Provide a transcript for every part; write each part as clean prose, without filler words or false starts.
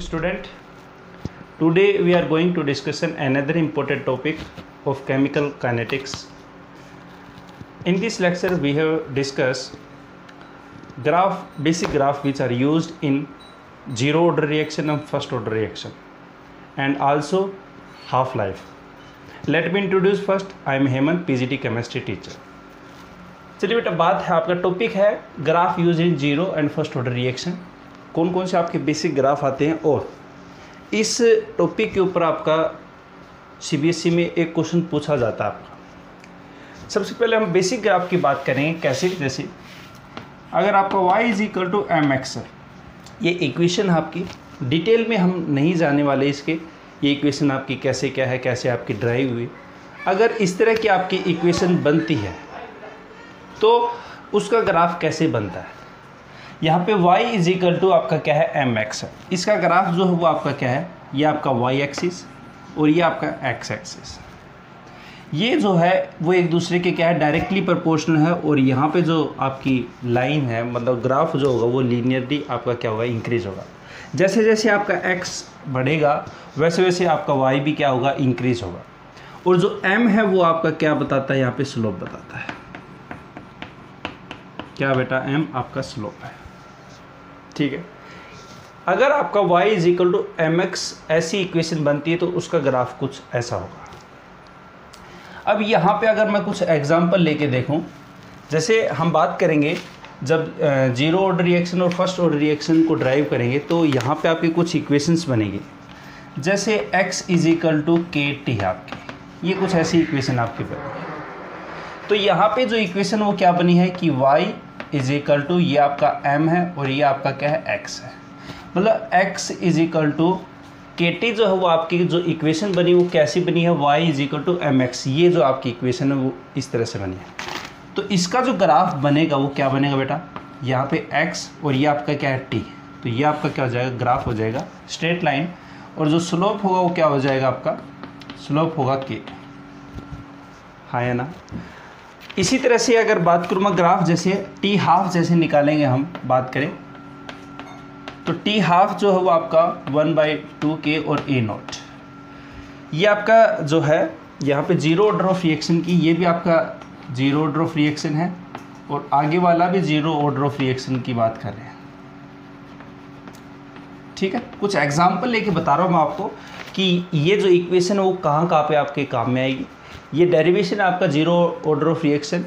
morning, student. Today we are going to discuss another important topic of chemical kinetics. In this lecture we have discussed basic graph which are used in zero order reaction and first order reaction, and also half-life. Let me introduce first. I am Hemant, PGT chemistry teacher. चलिए बेटा, बात है, आपका topic है graph use in zero and first order reaction. कौन कौन से आपके बेसिक ग्राफ आते हैं, और इस टॉपिक के ऊपर आपका सीबीएसई में एक क्वेश्चन पूछा जाता है आपका। सबसे पहले हम बेसिक ग्राफ की बात करेंगे। कैसे? जैसे अगर आपका y is equal to m x है, ये इक्वेशन आपकी डिटेल में हम नहीं जाने वाले इसके, ये इक्वेशन आपकी कैसे क्या है, कैसे आपकी ड्राइव हुई। अगर इस तरह की आपकी इक्वेशन बनती है तो उसका ग्राफ कैसे बनता है। यहाँ पे y इज इक्वल टू आपका क्या है, एम एक्स है। इसका ग्राफ जो है वो आपका क्या है, ये आपका y एक्सिस और ये आपका x एक्सिस, ये जो है वो एक दूसरे के क्या है, डायरेक्टली प्रोपोर्शनल है। और यहाँ पे जो आपकी लाइन है, मतलब ग्राफ जो होगा वो लीनियरली आपका क्या होगा, इंक्रीज होगा। जैसे जैसे आपका x बढ़ेगा वैसे वैसे आपका y भी क्या होगा, इंक्रीज होगा। और जो m है वो आपका क्या बताता है, यहाँ पे स्लोप बताता है। क्या बेटा, m आपका स्लोप है। ठीक है। अगर आपका y is equal to m x ऐसी इक्वेशन बनती है तो उसका ग्राफ कुछ ऐसा होगा। अब यहाँ पे अगर मैं कुछ एग्जांपल लेके देखूँ, जैसे हम बात करेंगे जब जीरो ऑर्डर रिएक्शन और फर्स्ट ऑर्डर रिएक्शन को ड्राइव करेंगे तो यहाँ पे आपकी कुछ इक्वेशंस बनेंगी। जैसे x इज इक्वल टू के टी है आपकी, ये कुछ ऐसी इक्वेशन आपकी बनेगी। तो यहाँ पे जो इक्वेशन वो क्या बनी है कि y इज इक्वल टू, ये आपका m है और ये आपका क्या है, x है। मतलब x इज इक्वल टू के टी जो है वो आपकी जो इक्वेशन बनी वो कैसी बनी है, y is equal to m x. ये जो आपकी इक्वेशन है वो इस तरह से बनी है। तो इसका जो ग्राफ बनेगा वो क्या बनेगा बेटा, यहाँ पे x और ये आपका क्या है, t। तो ये आपका क्या हो जाएगा, ग्राफ हो जाएगा स्ट्रेट लाइन। और जो स्लोप होगा वो क्या हो जाएगा, आपका स्लोप होगा k। हाँ या ना। इसी तरह से अगर बात करूँ मैं ग्राफ, जैसे टी हाफ जैसे निकालेंगे हम बात करें तो टी हाफ जो है वो आपका 1/2k और a नॉट, ये आपका जो है यहाँ पे जीरो ऑर्डर ऑफ रिएक्शन की, ये भी आपका जीरो ऑर्डर ऑफ रिएक्शन है और आगे वाला भी जीरो ऑर्डर ऑफ रिएक्शन की बात कर रहे हैं। ठीक है। कुछ एग्जांपल लेके बता रहा हूँ मैं आपको कि ये जो इक्वेशन है वो कहाँ कहाँ पे आपके काम में आएगी। ये डेरिवेशन आपका जीरो ऑर्डर ऑफ रिएक्शन,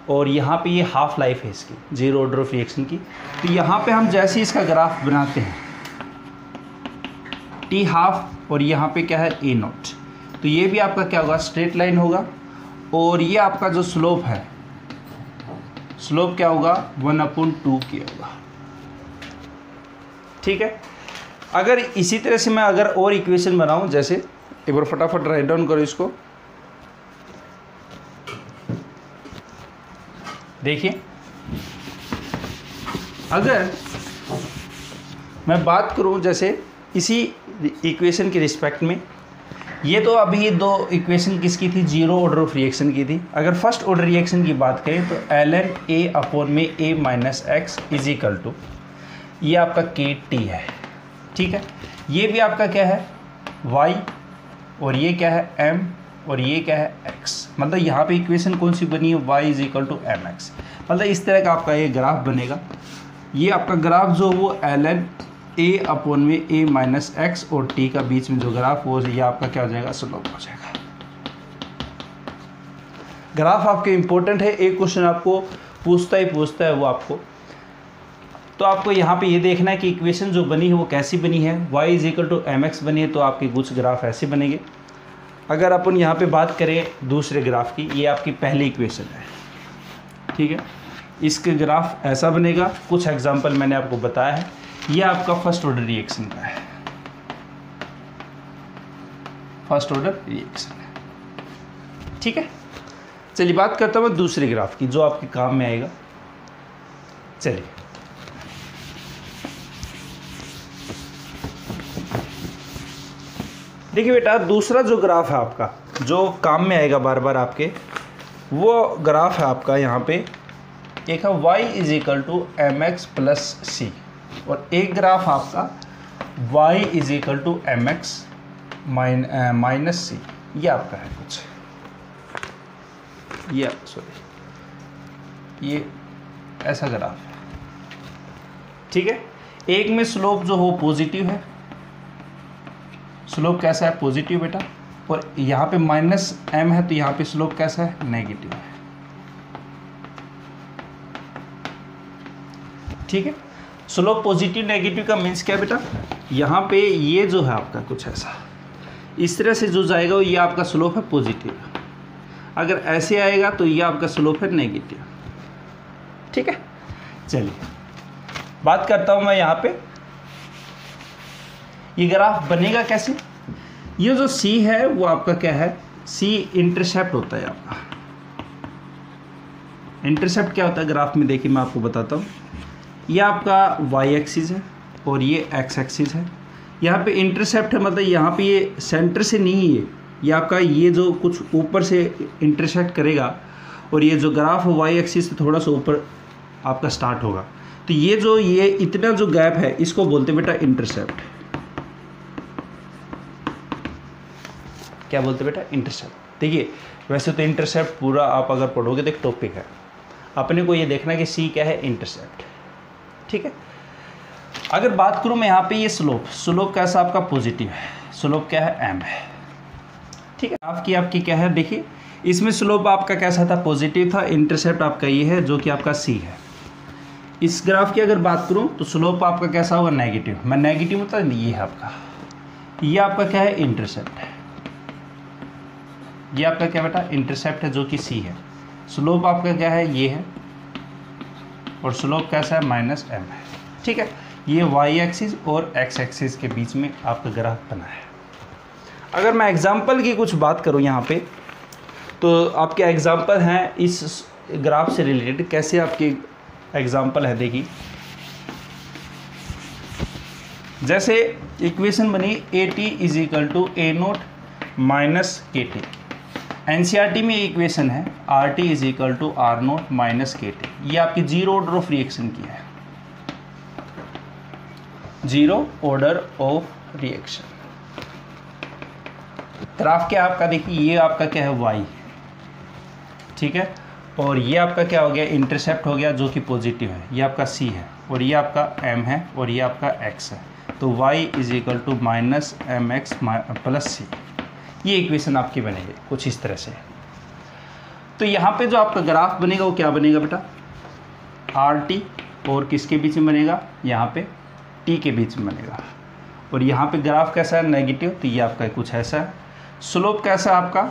और यहाँ पे ये हाफ लाइफ है इसकी जीरो ऑर्डर ऑफ रिएक्शन की। तो यहाँ पे हम जैसे इसका ग्राफ बनाते हैं टी हाफ और यहाँ पे क्या है, ए नॉट, तो ये भी आपका क्या होगा, स्ट्रेट लाइन होगा। और ये आपका जो स्लोप है, स्लोप क्या होगा, 1/2k होगा। ठीक है। अगर इसी तरह से मैं अगर और इक्वेशन बनाऊं, जैसे एक बार फटाफट राइट डाउन करो इसको, देखिए अगर मैं बात करूं जैसे इसी इक्वेशन के रिस्पेक्ट में, ये तो अभी ये दो इक्वेशन किसकी थी, जीरो ऑर्डर ऑफ रिएक्शन की थी। अगर फर्स्ट ऑर्डर रिएक्शन की बात करें तो ln a अपॉन में a minus x is equal to, ये आपका के टी है। ठीक है। ये भी आपका क्या है, y, और ये क्या है, m, और ये क्या है, x। मतलब यहाँ पे इक्वेशन कौन सी बनी है, y is equal to m x. मतलब इस तरह का आपका ये ग्राफ बनेगा। ये आपका ग्राफ जो वो ln a अपॉन में a माइनस एक्स और t का बीच में जो ग्राफ वो ये आपका क्या हो जाएगा, स्लोप हो जाएगा। ग्राफ आपके इंपॉर्टेंट है, एक क्वेश्चन आपको पूछता है वो आपको। तो आपको यहाँ पे ये देखना है कि इक्वेशन जो बनी है वो कैसी बनी है, y is equal to m x बनी है तो आपके कुछ ग्राफ ऐसे बनेंगे। अगर अपन यहाँ पे बात करें दूसरे ग्राफ की, ये आपकी पहली इक्वेशन है। ठीक है। इसके ग्राफ ऐसा बनेगा। कुछ एग्जांपल मैंने आपको बताया है। ये आपका फर्स्ट ऑर्डर रिएक्शन का है, फर्स्ट ऑर्डर रिएक्शन है। ठीक है। चलिए बात करता हूँ दूसरे ग्राफ की जो आपके काम में आएगा। चलिए देखिए बेटा, दूसरा जो ग्राफ है आपका जो काम में आएगा बार बार आपके, वो ग्राफ है आपका यहाँ पे एक है y is equal to m x plus c, और एक ग्राफ आपका y is equal to m x minus c, ये आपका है कुछ, ये सॉरी ये ऐसा ग्राफ है, ठीक है। एक में स्लोप जो हो पॉजिटिव है, स्लोप कैसा है, पॉजिटिव बेटा, और यहाँ पे माइनस m है तो यहाँ पे स्लोप कैसा है, नेगेटिव है, ठीक है। स्लोप पॉजिटिव नेगेटिव का मीन्स क्या बेटा, यहाँ पे ये जो है आपका कुछ ऐसा इस तरह से जो जाएगा ये आपका स्लोप है पॉजिटिव, अगर ऐसे आएगा तो ये आपका स्लोप है नेगेटिव, ठीक है। चलिए बात करता हूँ मैं यहाँ पे, ये ग्राफ बनेगा कैसे। ये जो C है वो आपका क्या है, C इंटरसेप्ट होता है आपका। इंटरसेप्ट क्या होता है ग्राफ में, देखिए मैं आपको बताता हूँ। ये आपका y एक्सिस है और ये x एक्सिस है। यहाँ पे इंटरसेप्ट है मतलब यहाँ पे ये सेंटर से नहीं है, ये आपका ये जो कुछ ऊपर से इंटरसेक्ट करेगा और ये जो ग्राफ है y एक्सिस से थोड़ा सा ऊपर आपका स्टार्ट होगा, तो ये जो ये इतना जो गैप है इसको बोलते हैं बेटा इंटरसेप्ट। क्या बोलते हैं बेटा, इंटरसेप्ट। देखिए वैसे तो इंटरसेप्ट पूरा आप अगर पढ़ोगे तो एक टॉपिक है, अपने को ये देखना कि C क्या है, इंटरसेप्ट, ठीक है। अगर बात करूँ मैं यहाँ पे ये स्लोप कैसा आपका पॉजिटिव है, स्लोप क्या है, m है, ठीक है। आपकी क्या है, देखिए इसमें स्लोप आपका कैसा था, पॉजिटिव था, इंटरसेप्ट आपका ये है जो कि आपका C है। इस ग्राफ की अगर बात करूँ तो स्लोप आपका कैसा होगा, नेगेटिव। मैं नेगेटिव मतलब ये है आपका, ये आपका क्या है, इंटरसेप्ट है, ये आपका क्या बेटा, इंटरसेप्ट है जो कि C है। स्लोप आपका क्या है, ये है, और स्लोप कैसा है, माइनस m है, ठीक है। ये y एक्सिस और x एक्सिस के बीच में आपका ग्राफ बना है। अगर मैं एग्जांपल की कुछ बात करूं यहाँ पे, तो आपके एग्जांपल हैं इस ग्राफ से रिलेटेड। कैसे आपके एग्जांपल है, देखिए जैसे इक्वेशन बनी AT is equal to A0 minus KT। NCERT में इक्वेशन है RT is equal to R0 minus KT। ये आपकी जीरो ऑर्डर ऑफ रिएक्शन की है, zero order of reaction. Graph क्या आपका, देखिए ये आपका क्या है, y, ठीक है, और ये आपका क्या हो गया, इंटरसेप्ट हो गया जो कि पॉजिटिव है, ये आपका C है, और ये आपका m है, और ये आपका x है। तो y is equal to minus mx plus c, ये इक्वेशन आपकी बनेगी कुछ इस तरह से। तो यहाँ पे जो आपका ग्राफ बनेगा वो क्या बनेगा बेटा, RT और किसके बीच में बनेगा, यहाँ पे T के बीच में बनेगा, और यहाँ पे ग्राफ कैसा है, नेगेटिव, तो ये आपका कुछ ऐसा है। स्लोप कैसा है आपका,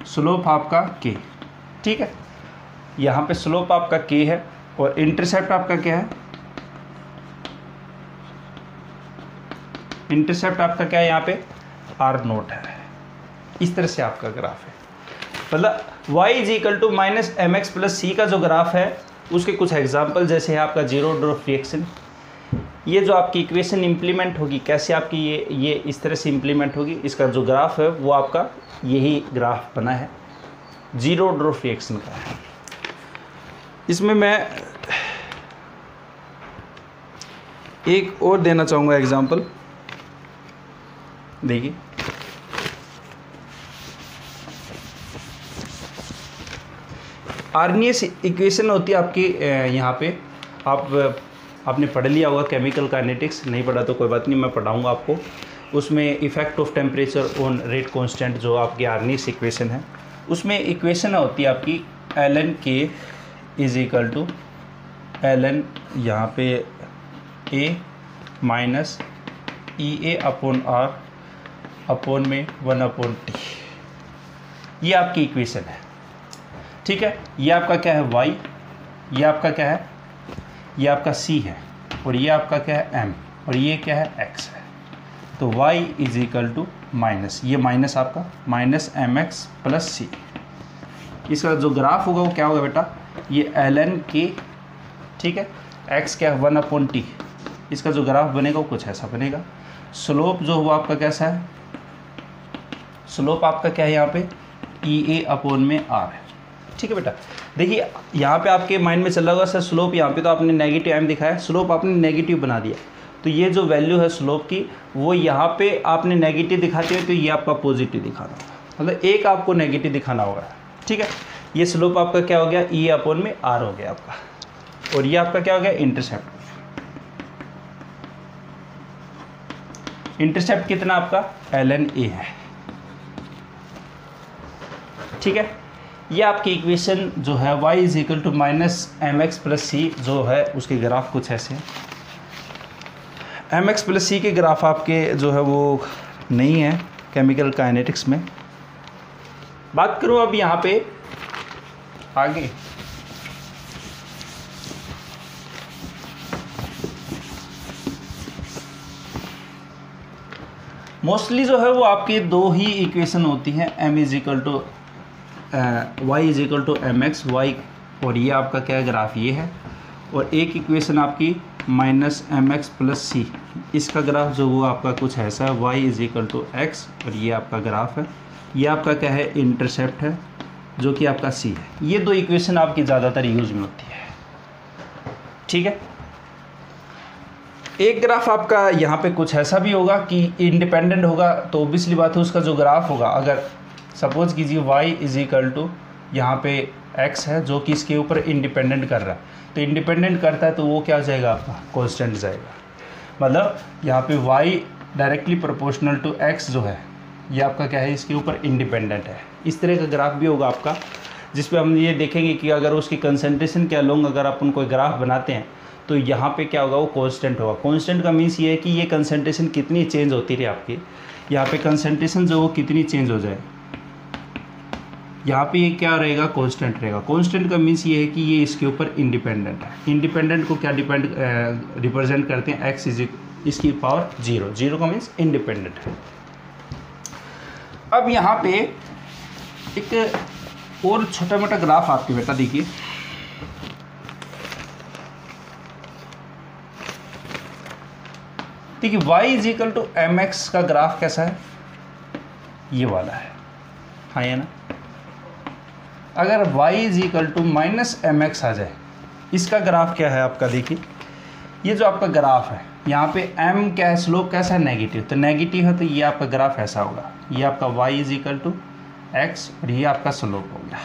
स्लोप आपका K, ठीक है, यहाँ पे स्लोप आपका K है, और इंटरसेप्ट आपका क्या है, इंटरसेप्ट आपका क्या है यहाँ पे, R0 है। इस तरह से आपका ग्राफ है, मतलब y is equal to minus m x plus c का जो ग्राफ है उसके कुछ एग्जाम्पल जैसे है आपका जीरो ऑर्डर ऑफ रिएक्शन। ये जो आपकी इक्वेशन इम्प्लीमेंट होगी, कैसे आपकी ये इस तरह से इम्प्लीमेंट होगी, इसका जो ग्राफ है वो आपका यही ग्राफ बना है, जीरो ऑर्डर ऑफ रिएक्शन का है। इसमें मैं एक और देना चाहूँगा एग्जाम्पल, देखिए आर्नियस इक्वेशन होती है आपकी, यहाँ पे आपने पढ़ लिया होगा केमिकल काइनेटिक्स, नहीं पढ़ा तो कोई बात नहीं, मैं पढ़ाऊँगा आपको। उसमें effect of temperature on rate constant जो आपकी आर्नियस इक्वेशन है, उसमें इक्वेशन होती है आपकी ln K is equal to ln यहाँ पे A minus EA upon R upon में 1/T। ये आपकी इक्वेशन है, ठीक है। ये आपका क्या है, y, ये आपका क्या है, ये आपका C है, और ये आपका क्या है, m, और ये क्या है, x है। तो y is equal to minus, ये माइनस आपका माइनस mx प्लस c। इसका जो ग्राफ होगा वो क्या होगा बेटा, ये ln K, ठीक है, x क्या है 1/T। इसका जो ग्राफ बनेगा वो कुछ ऐसा बनेगा। स्लोप जो हुआ आपका कैसा है, स्लोप आपका क्या है यहाँ पे EA अपॉन में R है, ठीक है बेटा। देखिए यहाँ पे आपके माइंड में चल रहा होगा सर स्लोप यहाँ पे तो आपने नेगेटिव m दिखाया, स्लोप आपने नेगेटिव बना दिया, तो ये जो वैल्यू है स्लोप की वो यहाँ पे आपने नेगेटिव दिखाते हुए तो ये आपका पॉजिटिव दिखाना होगा, मतलब एक आपको नेगेटिव दिखाना होगा। ठीक है, ये स्लोप आपका क्या हो गया e अपॉन में r हो गया आपका, और ये आपका क्या हो गया इंटरसेप्ट। इंटरसेप्ट कितना आपका ln a है। ठीक है, ये आपकी इक्वेशन जो है y is equal to minus m x plus c जो है उसके ग्राफ कुछ ऐसे हैं। एम एक्स प्लस सी के ग्राफ आपके जो है वो नहीं है केमिकल काइनेटिक्स में। बात करूँ अब यहाँ पे आगे, मोस्टली जो है वो आपके दो ही इक्वेशन होती हैं, m is equal to y is equal to m x y, और ये आपका क्या है ग्राफ ये है, और एक इक्वेशन आपकी minus m x plus c, इसका ग्राफ जो वो आपका कुछ ऐसा है y is equal to x, और ये आपका ग्राफ है, ये आपका क्या है इंटरसेप्ट है जो कि आपका c है। ये दो इक्वेशन आपकी ज़्यादातर यूज में होती है। ठीक है, एक ग्राफ आपका यहाँ पे कुछ ऐसा भी होगा कि इंडिपेंडेंट होगा, तो ऑब्वियसली बात है उसका जो ग्राफ होगा, अगर सपोज कीजिए y इज इक्वल टू यहाँ पे x है जो कि इसके ऊपर इंडिपेंडेंट कर रहा है, तो इंडिपेंडेंट करता है तो वो क्या हो जाएगा आपका कांस्टेंट जाएगा, मतलब यहाँ पे y directly proportional to x जो है ये आपका क्या है इसके ऊपर इंडिपेंडेंट है। इस तरह का ग्राफ भी होगा आपका, जिस पे हम ये देखेंगे कि अगर उसकी कंसंट्रेशन क्या लोग अगर अपन कोई ग्राफ बनाते हैं तो यहाँ पे क्या होगा वो कांस्टेंट होगा। कांस्टेंट का मीन्स ये है कि ये कंसंट्रेशन कितनी चेंज होती रही आपकी, यहाँ पे कंसंट्रेशन जो वो कितनी चेंज हो जाए, यहाँ पे ये क्या रहेगा कांस्टेंट रहेगा। कांस्टेंट का मीन्स ये है कि ये इसके ऊपर इंडिपेंडेंट है। इंडिपेंडेंट को क्या रिप्रेजेंट करते हैं x इज इसकी पावर 0, 0 का मीन्स इंडिपेंडेंट है। अब यहाँ पे एक और छोटा मोटा ग्राफ आपके बेटा देखिए, देखिए y is equal to m x का ग्राफ कैसा है, ये वाला है, हाँ ये ना। अगर y is equal to minus m x आ जाए, इसका ग्राफ क्या है आपका, देखिए ये जो आपका ग्राफ है यहाँ पे m क्या है स्लोप कैसा है नेगेटिव, तो नेगेटिव है तो ये आपका ग्राफ ऐसा होगा, ये आपका y is equal to x और ये आपका स्लोप हो गया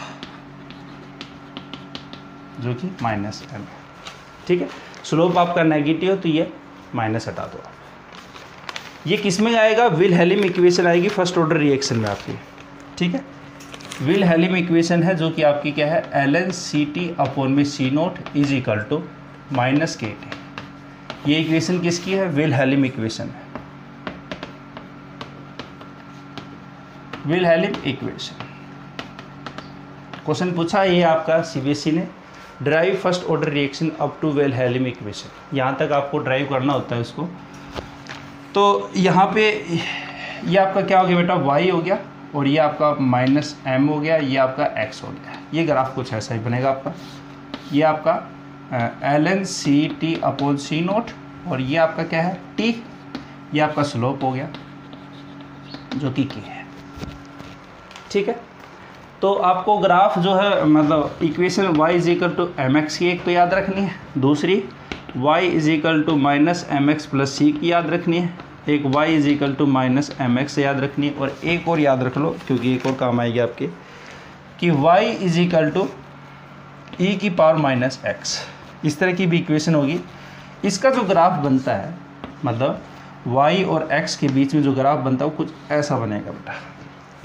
जो कि माइनस एम। ठीक है, स्लोप आपका नेगेटिव हो तो ये माइनस हटा दो। ये किस में आएगा, विल्हेल्म इक्वेशन आएगी फर्स्ट ऑर्डर रिएक्शन में आपकी। ठीक है, विल्हेल्म इक्वेशन है जो कि आपकी क्या है ln ct अपॉन में c naught is equal to minus k t. ये इक्वेशन किसकी है, विल्हेल्म इक्वेशन है, विल्हेल्म इक्वेशन। क्वेश्चन पूछा ये आपका सीबीएसई ने, derive first order reaction up to Wilhelmy equation, यहाँ तक आपको ड्राइव करना होता है उसको। तो यहाँ पे ये आपका क्या हो गया बेटा y हो गया, और ये आपका माइनस m हो गया, ये आपका x हो गया। ये ग्राफ कुछ ऐसा ही बनेगा आपका, ये आपका ln ct upon c note, और ये आपका क्या है t, ये आपका स्लोप हो गया जो कि k है। ठीक है, तो आपको ग्राफ जो है मतलब equation y is equal to m x की एक तो याद रखनी है, दूसरी y is equal to minus m x plus c की याद रखनी है, एक y is equal to minus m x याद रखनी है, और एक और याद रख लो क्योंकि एक और काम आएगी आपके कि y is equal to e की पावर माइनस एक्स। इस तरह की भी इक्वेशन होगी। इसका जो ग्राफ बनता है मतलब y और x के बीच में जो ग्राफ बनता है वो कुछ ऐसा बनेगा बेटा,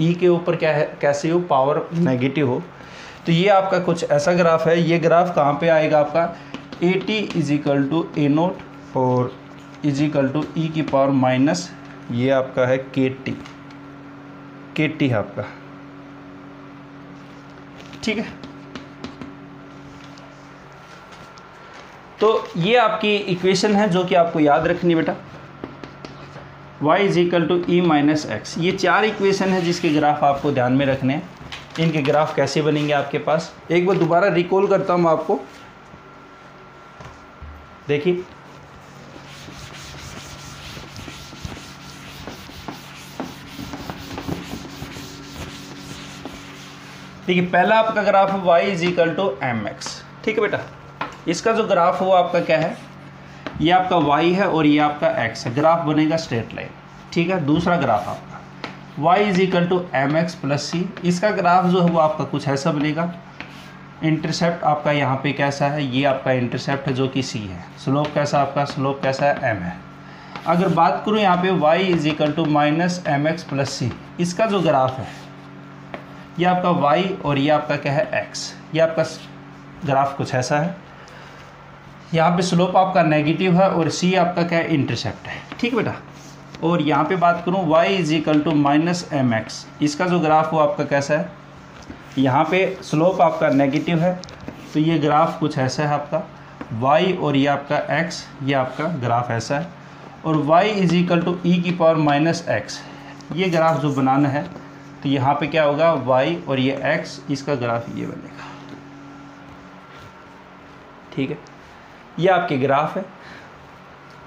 ई के ऊपर क्या है कैसे हो पावर नेगेटिव हो, तो ये आपका कुछ ऐसा ग्राफ है। ये ग्राफ कहाँ पे आएगा आपका, a t is equal to a naught और इज इक्वल टू ई की पावर माइनस ये आपका है के टी है आपका। ठीक है, तो ये आपकी इक्वेशन है जो कि आपको याद रखनी बेटा, y is equal to e minus x. ये चार इक्वेशन है जिसके ग्राफ आपको ध्यान में रखने हैं। इनके ग्राफ कैसे बनेंगे आपके पास, एक बार दोबारा रिकॉल करता हूँ आपको। देखिए देखिए पहला आपका ग्राफ है y is equal to m x, ठीक है बेटा। इसका जो ग्राफ है वो आपका क्या है, ये आपका y है और ये आपका x है, ग्राफ बनेगा स्ट्रेट लाइन, ठीक है। दूसरा ग्राफ आपका y is equal to m x plus c, इसका ग्राफ जो है वो आपका कुछ ऐसा बनेगा। इंटरसेप्ट आपका यहाँ पे कैसा है, ये आपका इंटरसेप्ट है जो कि c है। स्लोप कैसा आपका, स्लोप कैसा है, m है। अगर बात करूँ यहाँ पे y is equal to minus m x plus c, इसका जो ग्राफ है ये आपका y और ये आपका क्या है x, ये आपका ग्राफ कुछ ऐसा है। यहाँ पे स्लोप आपका नेगेटिव है और c आपका क्या है, इंटरसेप्ट है, ठीक बेटा। और यहाँ पे बात करूँ y is equal to minus m x, इसका जो ग्राफ वो आपका कैसा है, यहाँ पे स्लोप आपका नेगेटिव है तो ये ग्राफ कुछ ऐसा है आपका y और ये आपका x, ये आपका ग्राफ ऐसा है। और y is equal to e की पावर माइनस एक्स, ये ग्राफ जो बनाना है तो यहाँ पे क्या होगा y और ये x, इसका ग्राफ ये बनेगा, ठीक है। ये आपके ग्राफ है।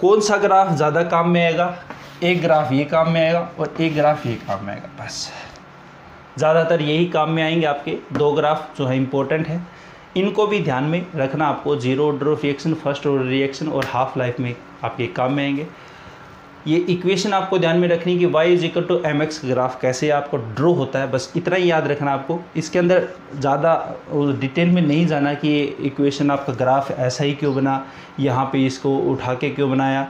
कौन सा ग्राफ ज़्यादा काम में आएगा, एक ग्राफ ये काम में आएगा और एक ग्राफ ये काम में आएगा, बस ज़्यादातर यही काम में आएंगे। आपके दो ग्राफ जो है इंपॉर्टेंट है, इनको भी ध्यान में रखना आपको। Zero order of reaction, first order reaction और हाफ लाइफ में आपके काम में आएंगे। ये इक्वेशन आपको ध्यान में रखनी कि y is equal to m x graph कैसे आपको ड्रॉ होता है, बस इतना ही याद रखना आपको। इसके अंदर ज़्यादा डिटेल में नहीं जाना कि ये इक्वेशन आपका ग्राफ ऐसा ही क्यों बना, यहाँ पे इसको उठा के क्यों बनाया।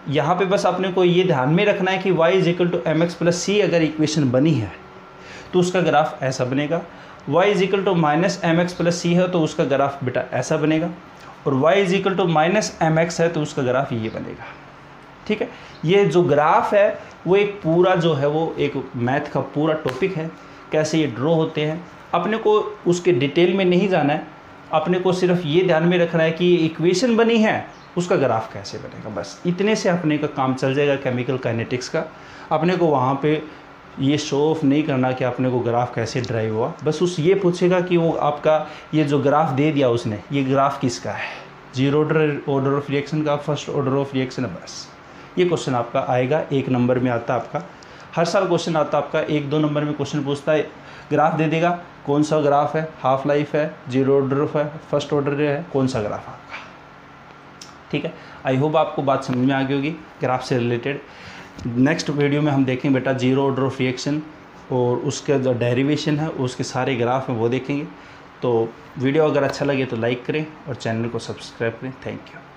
यहाँ पे बस अपने को ये ध्यान में रखना है कि y is equal to m x plus c अगर इक्वेशन बनी है तो उसका ग्राफ ऐसा बनेगा। y is equal to minus m x plus c है तो उसका ग्राफ बेटा ऐसा बनेगा। और y is equal to minus m x है तो उसका ग्राफ ये बनेगा, ठीक है। ये जो ग्राफ है वो एक पूरा जो है वो एक मैथ का पूरा टॉपिक है, कैसे ये ड्रॉ होते हैं। अपने को उसके डिटेल में नहीं जाना है, अपने को सिर्फ ये ध्यान में रखना है कि ये इक्वेशन बनी है उसका ग्राफ कैसे बनेगा, बस इतने से अपने का काम चल जाएगा केमिकल काइनेटिक्स का। अपने को वहाँ पे ये शो ऑफ नहीं करना कि अपने को ग्राफ कैसे ड्राइव हुआ, बस उस ये पूछेगा कि वो आपका ये जो ग्राफ दे दिया उसने, ये ग्राफ किसका है, जीरो ऑर्डर ऑफ रिएक्शन का, फर्स्ट ऑर्डर ऑफ रिएक्शन है, बस ये क्वेश्चन आपका आएगा। एक नंबर में आता है आपका, हर साल क्वेश्चन आता है आपका। एक दो नंबर में क्वेश्चन पूछता है, ग्राफ दे देगा, कौन सा ग्राफ है, हाफ लाइफ है, जीरो ऑर्डर ऑफ है, फर्स्ट ऑर्डर है, कौन सा ग्राफ आपका, ठीक है। आई होप आपको बात समझ में आ गई होगी ग्राफ से रिलेटेड। नेक्स्ट वीडियो में हम देखेंगे बेटा जीरो ऑर्डर ऑफ रिएक्शन और उसका जो डेरिवेशन है उसके सारे ग्राफ हैं वो देखेंगे। तो वीडियो अगर अच्छा लगे तो लाइक करें और चैनल को सब्सक्राइब करें। Thank you.